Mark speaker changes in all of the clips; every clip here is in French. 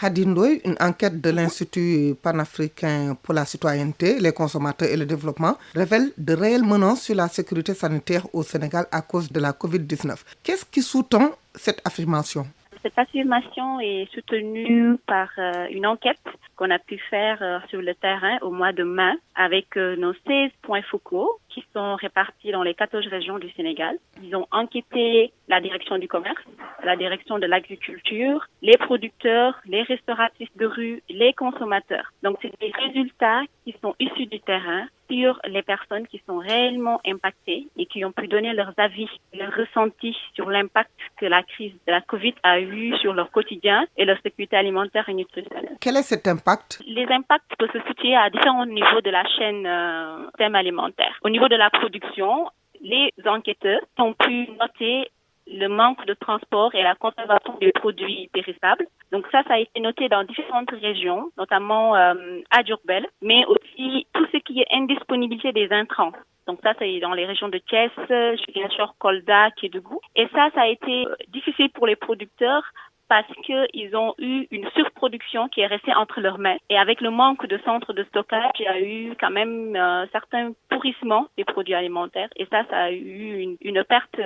Speaker 1: Khady Ndoye, une enquête de l'Institut panafricain pour la citoyenneté, les consommateurs et le développement révèle de réelles menaces sur la sécurité sanitaire au Sénégal à cause de la COVID-19. Qu'est-ce qui sous-tend cette affirmation?
Speaker 2: Cette affirmation est soutenue par une enquête qu'on a pu faire sur le terrain au mois de mai avec nos 16 points focaux qui sont répartis dans les 14 régions du Sénégal. Ils ont enquêté la direction du commerce, la direction de l'agriculture, les producteurs, les restauratrices de rue, les consommateurs. Donc, c'est des résultats qui sont issus du terrain sur les personnes qui sont réellement impactées et qui ont pu donner leurs avis, leurs ressentis sur l'impact que la crise de la COVID a eu sur leur quotidien et leur sécurité alimentaire et nutritionnelle.
Speaker 1: Quel est cet impact?
Speaker 2: Les impacts peuvent se situer à différents niveaux de la chaîne système alimentaire. Au niveau de la production, les enquêteurs ont pu noter le manque de transport et la conservation des produits périssables. Donc ça a été noté dans différentes régions, notamment à Diourbel, mais aussi tout ce qui est indisponibilité des intrants. Donc ça, c'est dans les régions de Thiès, Ziguinchor, Kolda, Kédougou. Et ça a été difficile pour les producteurs parce qu'ils ont eu une surproduction qui est restée entre leurs mains. Et avec le manque de centres de stockage, il y a eu quand même certains pourrissements des produits alimentaires. Et ça a eu une perte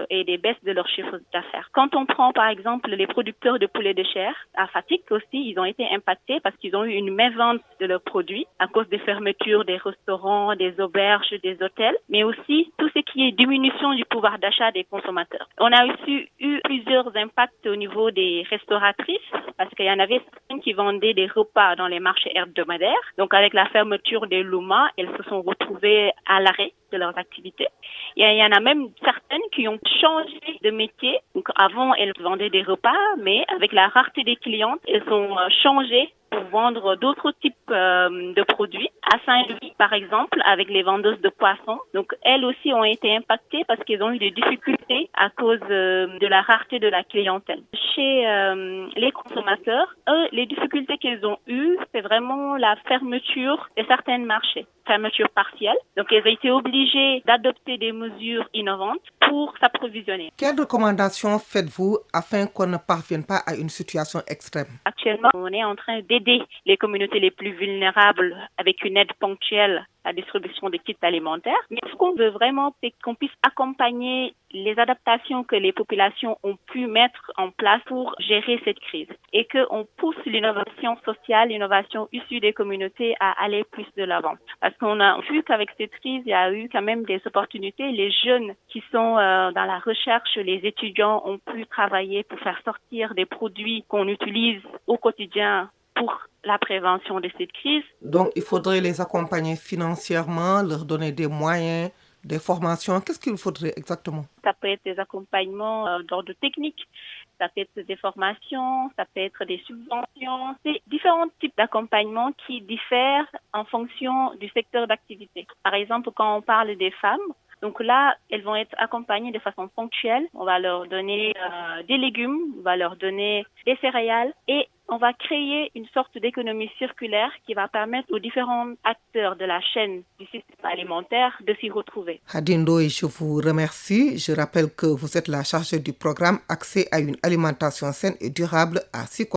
Speaker 2: et des baisses de leur chiffre d'affaires. Quand on prend par exemple les producteurs de poulet de chair, à Fatick aussi, ils ont été impactés parce qu'ils ont eu une mévente de leurs produits à cause des fermetures des restaurants, des auberges, des hôtels, mais aussi tout ce qui est diminution du pouvoir d'achat des consommateurs. On a aussi eu plusieurs impacts au niveau des restauratrices, parce qu'il y en avait certaines qui vendaient des repas dans les marchés hebdomadaires. Donc, avec la fermeture des Luma, elles se sont retrouvées à l'arrêt de leurs activités. Il y en a même certaines qui ont changé de métier. Donc, avant, elles vendaient des repas, mais avec la rareté des clientes, elles ont changé pour vendre d'autres types de produits. À Saint-Louis, par exemple, avec les vendeuses de poissons. Donc, elles aussi ont été impactées parce qu'elles ont eu des difficultés à cause de la rareté de la clientèle. Chez les consommateurs, eux, les difficultés qu'ils ont eues, c'est vraiment la fermeture de certains marchés, fermeture partielle. Donc, elles ont été obligées d'adopter des mesures innovantes pour s'approvisionner.
Speaker 1: Quelles recommandations faites-vous afin qu'on ne parvienne pas à une situation extrême?
Speaker 2: Actuellement, on est en train d'aider les communautés les plus vulnérables avec une aide ponctuelle à la distribution de kits alimentaires. Mais ce qu'on veut vraiment, c'est qu'on puisse accompagner les adaptations que les populations ont pu mettre en place pour gérer cette crise et qu'on pousse l'innovation sociale, l'innovation issue des communautés à aller plus de l'avant. Parce qu'on a vu qu'avec cette crise, il y a eu quand même des opportunités. Les jeunes qui sont dans la recherche, les étudiants ont pu travailler pour faire sortir des produits qu'on utilise au quotidien pour la prévention de cette crise.
Speaker 1: Donc, il faudrait les accompagner financièrement, leur donner des moyens, des formations. Qu'est-ce qu'il faudrait exactement?
Speaker 2: Ça peut être des accompagnements d'ordre technique, ça peut être des formations, ça peut être des subventions. C'est différents types d'accompagnement qui diffèrent en fonction du secteur d'activité. Par exemple, quand on parle des femmes, donc là, elles vont être accompagnées de façon ponctuelle. On va leur donner des légumes, on va leur donner des céréales et on va créer une sorte d'économie circulaire qui va permettre aux différents acteurs de la chaîne du système alimentaire de s'y retrouver.
Speaker 1: Khady Ndoye, je vous remercie. Je rappelle que vous êtes la chargée du programme Accès à une alimentation saine et durable à Sikko.